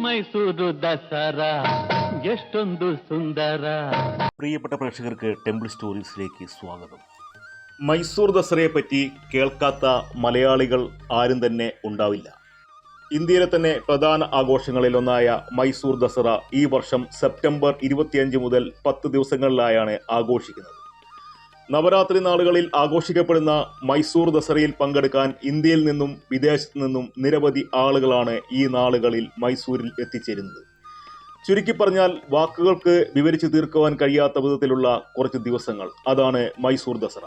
ಮೈಸೂರು ದಸರಾ ಎಷ್ಟೊಂದು ಸುಂದರ. പ്രിയപ്പെട്ട പ്രേക്ഷകർക്ക് ടെമ്പിൾ സ്റ്റോറീസിലേക്ക് സ്വാഗതം. മൈസൂർ ദസറയെ പറ്റി കേൾക്കാത്ത മലയാളികൾ ആരും തന്നെ ഉണ്ടാവില്ല. ഇന്ത്യയിലെ തന്നെ പ്രധാന ആഘോഷങ്ങളിലൊന്നായ മൈസൂർ ദസറ ഈ വർഷം സെപ്റ്റംബർ 25 മുതൽ 10 ദിവസങ്ങളിലായാണ് ആഘോഷിക്കുന്നത്. നവരാത്രി നാളുകളിൽ ആഘോഷിക്കപ്പെടുന്ന മൈസൂർ ദസറയിൽ പങ്കെടുക്കാൻ ഇന്ത്യയിൽ നിന്നും വിദേശത്തു നിന്നും നിരവധി ആളുകളാണ് ഈ നാളുകളിൽ മൈസൂരിൽ എത്തിച്ചേരുന്നത്. ചുരുക്കി പറഞ്ഞാൽ വാക്കുകൾക്ക് വിവരിച്ചു തീർക്കുവാൻ കഴിയാത്ത വിധത്തിലുള്ള കുറച്ച് ദിവസങ്ങൾ, അതാണ് മൈസൂർ ദസറ.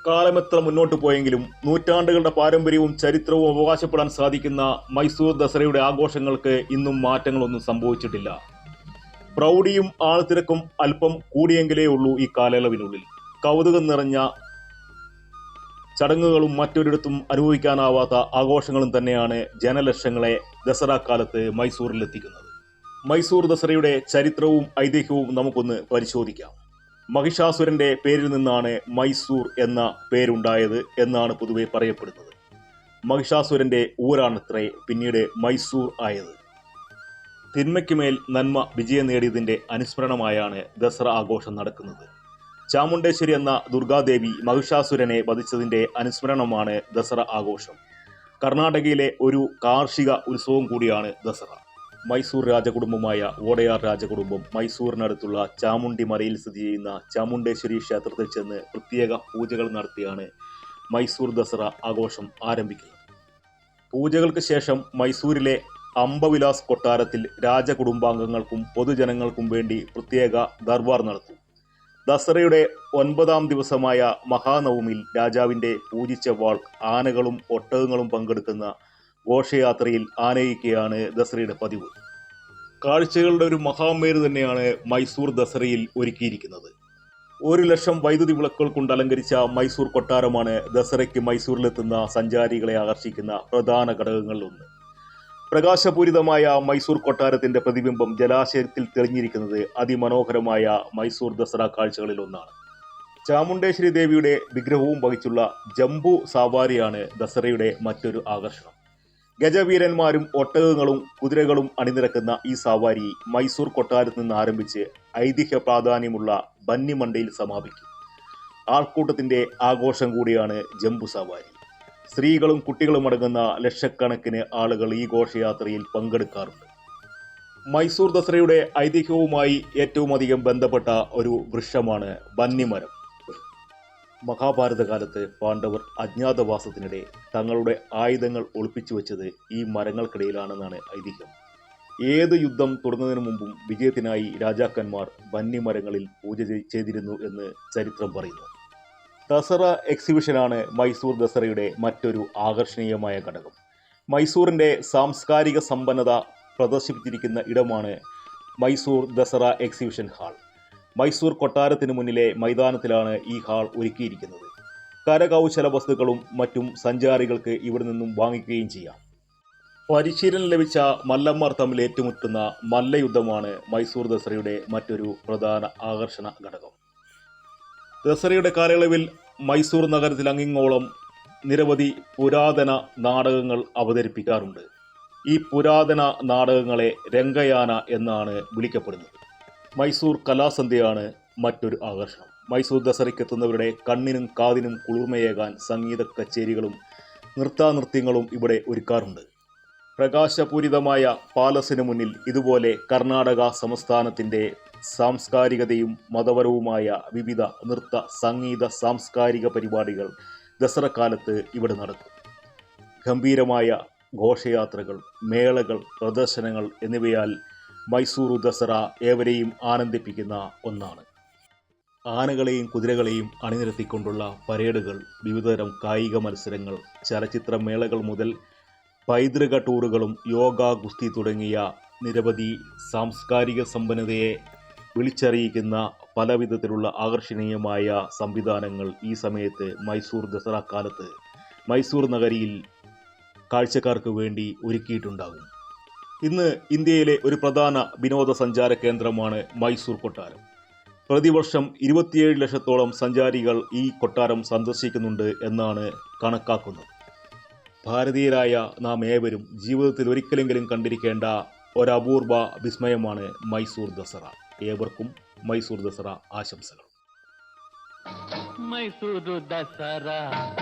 കാലമെത്ര മുന്നോട്ട് പോയെങ്കിലും നൂറ്റാണ്ടുകളുടെ പാരമ്പര്യവും ചരിത്രവും അവകാശപ്പെടാൻ സാധിക്കുന്ന മൈസൂർ ദസറയുടെ ആഘോഷങ്ങൾക്ക് ഇന്നും മാറ്റങ്ങളൊന്നും സംഭവിച്ചിട്ടില്ല. പ്രൗഢിയും ആൾത്തിരക്കും അല്പം കൂടിയെങ്കിലേ ഉള്ളൂ ഈ കാലയളവിനുള്ളിൽ. കൗതുകം നിറഞ്ഞ ചടങ്ങുകളും മറ്റൊരിടത്തും അനുഭവിക്കാനാവാത്ത ആഘോഷങ്ങളും തന്നെയാണ് ജനലക്ഷങ്ങളെ ദസറ കാലത്ത് മൈസൂരിലെത്തിക്കുന്നത്. മൈസൂർ ദസറയുടെ ചരിത്രവും ഐതിഹ്യവും നമുക്കൊന്ന് പരിശോധിക്കാം. മഹിഷാസുരന്റെ പേരിൽ നിന്നാണ് മൈസൂർ എന്ന പേരുണ്ടായത് എന്നാണ് പൊതുവെ പറയപ്പെടുന്നത്. മഹിഷാസുരന്റെ ഊരാണത്രേ പിന്നീട് മൈസൂർ ആയത്. തിന്മയ്ക്കുമേൽ നന്മ വിജയം നേടിയതിന്റെ അനുസ്മരണമായാണ് ദസറ ആഘോഷം നടക്കുന്നത്. ചാമുണ്ടേശ്വരി എന്ന ദുർഗാദേവി മഹിഷാസുരനെ വധിച്ചതിന്റെ അനുസ്മരണമാണ് ദസറ ആഘോഷം. കർണാടകയിലെ ഒരു കാർഷിക ഉത്സവം കൂടിയാണ് ദസറ. മൈസൂർ രാജകുടുംബമായ വോഡയാർ രാജകുടുംബം മൈസൂരിനടുത്തുള്ള ചാമുണ്ടി മലയിൽ സ്ഥിതി ചെയ്യുന്ന ചാമുണ്ടേശ്വരി ക്ഷേത്രത്തിൽ ചെന്ന് പ്രത്യേക പൂജകൾ നടത്തിയാണ് മൈസൂർ ദസറ ആഘോഷം ആരംഭിക്കുന്നത്. പൂജകൾക്ക് ശേഷം മൈസൂരിലെ അംബവിലാസ് കൊട്ടാരത്തിൽ രാജകുടുംബാംഗങ്ങൾക്കും പൊതുജനങ്ങൾക്കും വേണ്ടി പ്രത്യേക ദർബാർ നടത്തും. ദസറയുടെ 9ാം ദിവസമായ മഹാനവമിയിൽ രാജാവിന്റെ പൂജിച്ച വാൾ ആനകളും ഒട്ടകങ്ങളും പങ്കെടുക്കുന്ന ഘോഷയാത്രയിൽ ആനയിക്കുകയാണ് ദസറയുടെ പതിവ്. കാഴ്ചകളുടെ ഒരു മഹാമേരു തന്നെയാണ് മൈസൂർ ദസറയിൽ ഒരുക്കിയിരിക്കുന്നത്. 1,00,000 വൈദ്യുതി വിളക്കുകൾ കൊണ്ട് അലങ്കരിച്ച മൈസൂർ കൊട്ടാരമാണ് ദസറയ്ക്ക് മൈസൂരിലെത്തുന്ന സഞ്ചാരികളെ ആകർഷിക്കുന്ന പ്രധാന ഘടകങ്ങളിലൊന്ന്. പ്രകാശപൂരിതമായ മൈസൂർ കൊട്ടാരത്തിന്റെ പ്രതിബിംബം ജലാശയത്തിൽ തെളിഞ്ഞിരിക്കുന്നത് അതിമനോഹരമായ മൈസൂർ ദസറ കാഴ്ചകളിൽ ഒന്നാണ്. ചാമുണ്ടേശ്വരി ദേവിയുടെ വിഗ്രഹവും വഹിച്ചുള്ള ജംബു സവാരിയാണ് ദസറയുടെ മറ്റൊരു ആകർഷണം. ഗജവീരന്മാരും ഒട്ടകങ്ങളും കുതിരകളും അണിനിരക്കുന്ന ഈ സവാരി മൈസൂർ കൊട്ടാരത്തിൽ നിന്ന് ആരംഭിച്ച് ഐതിഹ്യ പ്രാധാന്യമുള്ള ബന്നിമണ്ടയിൽ സമാപിക്കും. ആൾക്കൂട്ടത്തിന്റെ ആഘോഷം കൂടിയാണ് ജംബു സവാരി. സ്ത്രീകളും കുട്ടികളും അടങ്ങുന്ന ലക്ഷക്കണക്കിന് ആളുകൾ ഈ ഘോഷയാത്രയിൽ പങ്കെടുക്കാറുണ്ട്. മൈസൂർ ദസറയുടെ ഐതിഹ്യവുമായി ഏറ്റവും അധികം ബന്ധപ്പെട്ട ഒരു വൃക്ഷമാണ് ബന്നിമരം. മഹാഭാരത കാലത്ത് പാണ്ഡവർ അജ്ഞാതവാസത്തിനിടെ തങ്ങളുടെ ആയുധങ്ങൾ ഒളിപ്പിച്ചു വെച്ചത് ഈ മരങ്ങൾക്കിടയിലാണെന്നാണ് ഐതിഹ്യം. ഏത് യുദ്ധം തുടങ്ങുന്നതിന് മുമ്പും വിജയത്തിനായി രാജാക്കന്മാർ ബന്നിമരങ്ങളിൽ പൂജ ചെയ്തിരുന്നു എന്ന് ചരിത്രം പറയുന്നു. ദസറ എക്സിബിഷനാണ് മൈസൂർ ദസറയുടെ മറ്റൊരു ആകർഷണീയമായ ഘടകം. മൈസൂറിൻ്റെ സാംസ്കാരിക സമ്പന്നത പ്രദർശിപ്പിച്ചിരിക്കുന്ന ഇടമാണ് മൈസൂർ ദസറ എക്സിബിഷൻ ഹാൾ. മൈസൂർ കൊട്ടാരത്തിന് മുന്നിലെ മൈതാനത്തിലാണ് ഈ ഹാൾ ഒരുക്കിയിരിക്കുന്നത്. കരകൗശല വസ്തുക്കളും മറ്റും സഞ്ചാരികൾക്ക് ഇവിടെ നിന്നും വാങ്ങിക്കുകയും ചെയ്യാം. പരിശീലനം ലഭിച്ച മല്ലന്മാർ തമ്മിൽ ഏറ്റുമുട്ടുന്ന മല്ലയുദ്ധമാണ് മൈസൂർ ദസറയുടെ മറ്റൊരു പ്രധാന ആകർഷണ ഘടകം. ദസറയുടെ കാലയളവിൽ മൈസൂർ നഗരത്തിൽ അങ്ങിങ്ങോളം നിരവധി പുരാതന നാടകങ്ങൾ അവതരിപ്പിക്കാറുണ്ട്. ഈ പുരാതന നാടകങ്ങളെ രംഗയാന എന്നാണ് വിളിക്കപ്പെടുന്നത്. മൈസൂർ കലാസന്ധ്യയാണ് മറ്റൊരു ആകർഷണം. മൈസൂർ ദസറയ്ക്കെത്തുന്നവരുടെ കണ്ണിനും കാതിനും കുളിർമയേകാൻ സംഗീത കച്ചേരികളും നൃത്താനൃത്യങ്ങളും ഇവിടെ ഒരുക്കാറുണ്ട്. പ്രകാശപൂരിതമായ പാലസിന് മുന്നിൽ ഇതുപോലെ കർണാടക സംസ്ഥാനത്തിൻ്റെ സാംസ്കാരികതയും മതപരവുമായ വിവിധ നൃത്ത സംഗീത സാംസ്കാരിക പരിപാടികൾ ദസറക്കാലത്ത് ഇവിടെ നടക്കും. ഗംഭീരമായ ഘോഷയാത്രകൾ, മേളകൾ, പ്രദർശനങ്ങൾ എന്നിവയാൽ മൈസൂർ ദസറ ഏവരെയും ആനന്ദിപ്പിക്കുന്ന ഒന്നാണ്. ആനകളെയും കുതിരകളെയും അണിനിരത്തിക്കൊണ്ടുള്ള പരേഡുകൾ, വിവിധതരം കായിക മത്സരങ്ങൾ, ചലച്ചിത്രമേളകൾ മുതൽ പൈതൃക ടൂറുകളും യോഗ, ഗുസ്തി തുടങ്ങിയ നിരവധി സാംസ്കാരിക സമ്പന്നതയെ വിളിച്ചറിയിക്കുന്ന പലവിധത്തിലുള്ള ആകർഷണീയമായ സംവിധാനങ്ങൾ ഈ സമയത്ത് മൈസൂർ ദസറ കാലത്ത് മൈസൂർ നഗരിയിൽ കാഴ്ചക്കാർക്ക് വേണ്ടി ഒരുക്കിയിട്ടുണ്ടാകും. ഇന്ന് ഇന്ത്യയിലെ ഒരു പ്രധാന വിനോദസഞ്ചാര കേന്ദ്രമാണ് മൈസൂർ കൊട്ടാരം. പ്രതിവർഷം 27 ലക്ഷത്തോളം സഞ്ചാരികൾ ഈ കൊട്ടാരം സന്ദർശിക്കുന്നുണ്ട് എന്നാണ് കണക്കാക്കുന്നത്. ഭാരതീയരായ നാം ഏവരും ജീവിതത്തിൽ ഒരിക്കലെങ്കിലും കണ്ടിരിക്കേണ്ട ഒരപൂർവ വിസ്മയമാണ് മൈസൂർ ദസറ. ഏവർക്കും മൈസൂർ ദസറ ആശംസകൾ. ಮೈಸೂರು ದಸರಾ